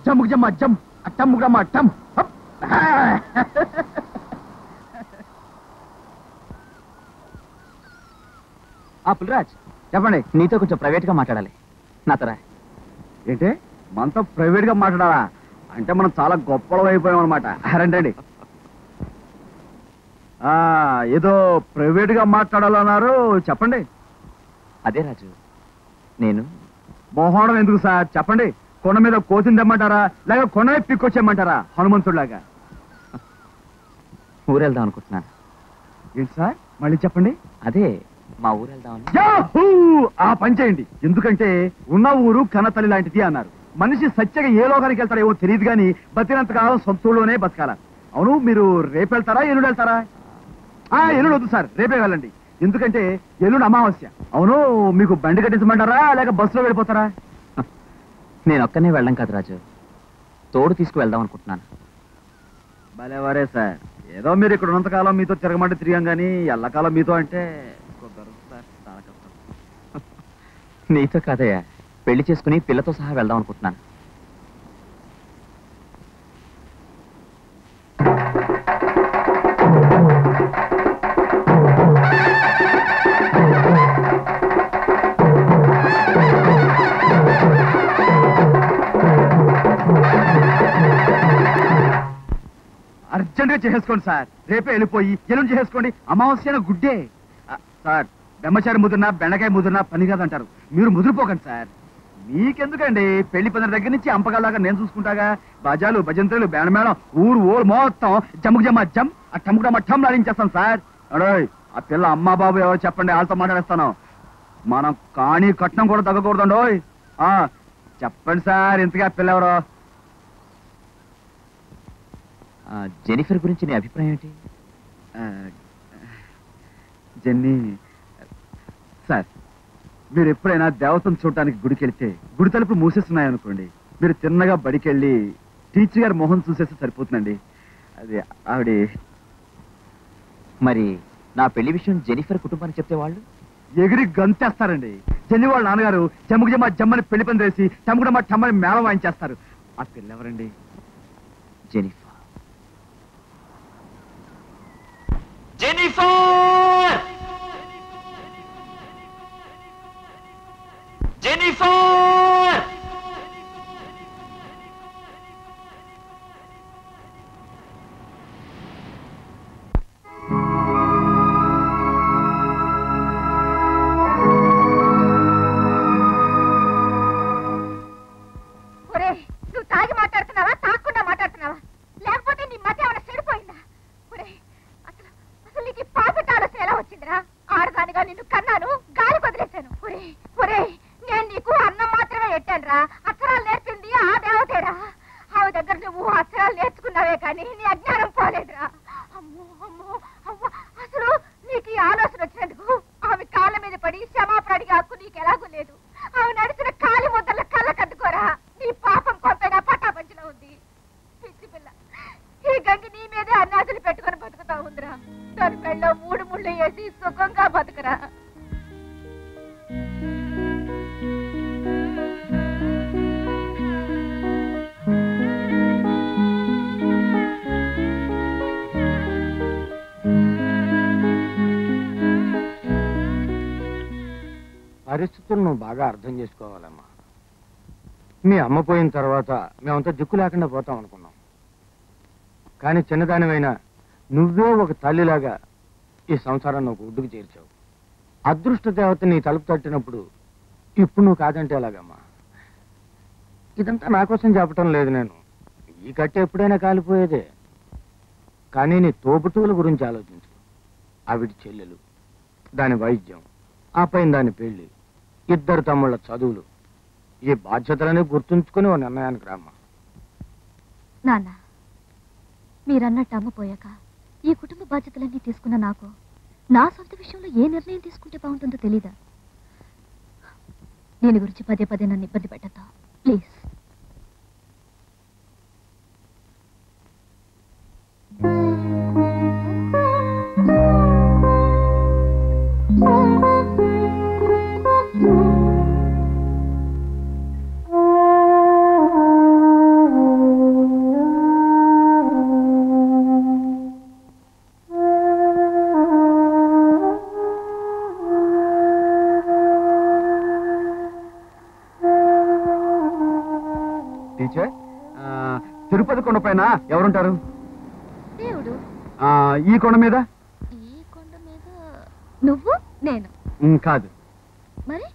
జమ్ముకు జమ్మ జమ్ అట్టమ్ముకు రమ్మ అట్టం. పుల్రాజ్ చెప్పండి. నీతో కొంచెం ప్రైవేట్ గా మాట్లాడాలి. నాతోరా. ఏంటే మనతో ప్రైవేట్ గా మాట్లాడాలా? అంటే మనం చాలా గొప్పలు అయిపోయాం అనమాట. రండి. ఏదో ప్రైవేట్ గా మాట్లాడాలన్నారు, చెప్పండి. అదే రాజు, నేను మొహోడం ఎందుకు సార్, చెప్పండి. కొండ మీద కోతిని తెమ్మంటారా లేక కొండనే పిక్కొచ్చేయమంటారా హనుమంతుడిలాగా? ఊరు వెళ్దాం అనుకుంటున్నాను. ఏంటి సార్, మళ్ళీ చెప్పండి. అదే మా ఊరు వెళ్దామని. ఆ పని చేయండి. ఎందుకంటే ఉన్న ఊరు కన్నతల్లి లాంటిది అన్నారు. మనిషి సత్యగా ఏ లోకానికి వెళ్తాడేమో తెలియదు కానీ బతినంతకాలం సొంత ఊళ్ళోనే బతకాల. అవును, మీరు రేపు వెళ్తారా ఎల్లుండి వెళ్తారా? ఎల్లుండి వద్దు సార్, రేపే వెళ్ళండి. ఎందుకంటే ఎల్లుండి అమావాస్య. అవును, మీకు బండి కట్టించమంటారా లేక బస్సులో వెళ్ళిపోతారా? నేను ఒక్కనే వెళ్ళం కాదు రాజు, తోడు తీసుకు వెళ్దాం అనుకుంటున్నాను. భలేవరే సార్, ఏదో మీరు ఇక్కడ ఉన్నంతకాలం మీతో తిరగమంటే తిరిగాం కానీ ఎల్లకాలం మీతో అంటే చాలా కష్టం. నీతో కాదయ్యా, పెళ్లి చేసుకుని పిల్లతో సహా వెళ్దాం అనుకుంటున్నాను. అర్జెంట్ గా చేసేసుకోండి సార్, రేపే వెళ్ళిపోయి ఎల్లుండి చేసేసుకోండి. అమావాస్యన గుడ్డే సార్. బ్రహ్మచారి ముదిరినా బెండకాయ ముదిరినా పని కాదంటారు. మీరు ముదిరిపోకండి సార్. మీకెందుకండి, పెళ్లి పని దగ్గర నుంచి అంపకాలాగా నేను చూసుకుంటాగా. బజాలు భజంత్రులు బేణమేళం ఊరు ఓరు మొత్తం జమ్ముకు జమ్మ జమ్ అట్టమ్ముకు మట్టం లాడించేస్తాను సార్. అడోయ్, ఆ పిల్ల అమ్మా బాబు ఎవరు చెప్పండి, వాళ్ళతో మాట్లాడేస్తాను. మనం కానీ కట్నం కూడా తగ్గకూడదండోయ్. చెప్పండి సార్, ఇంతగా పిల్ల ఎవరో? జెనిఫర్ గురించి నీ అభిప్రాయం ఏంటి? జెన్నీ సార్, మీరు ఎప్పుడైనా దేవతను చూడటానికి గుడికి వెళ్తే గుడి తలుపులు మూసేస్తున్నాయనుకోండి, మీరు తిన్నగా బడికెళ్ళి టీచర్ గారి మొహం చూసేస్తే సరిపోతుందండి. అది ఆవిడ. మరి నా పెళ్లి విషయం జెనిఫర్ కుటుంబానికి చెప్తే వాళ్ళు ఎగిరి గంతేస్తారండి. జెన్నీ వాళ్ళ నాన్నగారు జమ్ముకు జమ్మ జమ్మని పెళ్లి పని వేసి టమ్ముకుడమ్మ టమ్మని మేళం వాయించేస్తారు. ఆ పిల్ల ఎవరండి? జెనిఫర్. జెనిఫర్! జెనిఫర్! నువ్వు తాగి మాట్లాడుతున్నావా, తాగకుండా మాట్లాడుతున్నావా? లేకపోతే నీ మధ్య ఏమైనా చెడిపోయిందా? అసలు నీకు పాపిట ఆలోచన ఎలా వచ్చిందిరా? ఆడదానిగా నిన్ను కన్నాను, గాలి వదిలేశాను. నేను నీకు అన్నం మాత్రమే పెట్టాను రా. అక్షరాలు నేర్పింది ఆ దేవతేరా. ఆమె దగ్గర నువ్వు అక్షరాలు నేర్చుకున్నావే కానీ నీ అజ్ఞానం పోలేదురా. అమ్మో అమ్మో అమ్మ, అసలు నీకు ఈ ఆలోచన వచ్చినందుకు ఆమె కాళ్ళ మీద పడి క్షమాపణ అడిగే హక్కు నీకు ఎలాగూ లేదు. ఆమె నడిచిన కాలి ముద్దల కళ్ళ కద్దుకోరా. నీ పాపం కొంతగా పట్టాపంచిలో ఉంది. పిచ్చి పిల్ల, ఈ గంగి నీ మీదే అన్నాసులు పెట్టుకుని బతుకుతా ఉందిరా. దాని పెళ్ళలో 3 ముళ్ళు వేసి సుఖంగా బతుకురా. పరిస్థితులు నువ్వు బాగా అర్థం చేసుకోవాలమ్మా. మీ అమ్మ పోయిన తర్వాత మేమంతా దిక్కు లేకుండా పోతాం అనుకున్నాం. కానీ చిన్నదానివైనా నువ్వే ఒక తల్లిలాగా ఈ సంసారాన్ని ఒక ఒడ్డుకు చేర్చావు. అదృష్ట దేవత నీ తలుపు తట్టినప్పుడు ఇప్పుడు నువ్వు కాదంటే ఎలాగమ్మా? ఇదంతా నా కోసం చెప్పటం లేదు నేను. ఈ కట్టె ఎప్పుడైనా కాలిపోయేదే. కానీ నీ తోబుట్టువుల గురించి ఆలోచించు. ఆవిడ చెల్లెలు, దాని వైద్యం, ఆపై దాని పెళ్లి, 2 తమ్ముళ్ళ చదువులు, ఈ బాధ్యతలని గుర్తుంచుకుని ఓ నిర్ణయానికి రామ్మా. నాన్న, మీరన్నట్టు అమ్మపోయాక ఈ కుటుంబ బాధ్యతలన్నీ తీసుకున్న నాకు నా సొంత విషయంలో ఏ నిర్ణయం తీసుకుంటే బాగుంటుందో తెలీదా? దీని గురించి పదే పదే నన్ను ఇబ్బంది పెట్టద్దు ప్లీజ్. టీచర్ తిరుపతి కొండ పైన ఎవరుంటారు? దేవుడు. ఈ కొండ మీద? ఈ కొండ మీద నువ్వు నేను. కాదు. మరి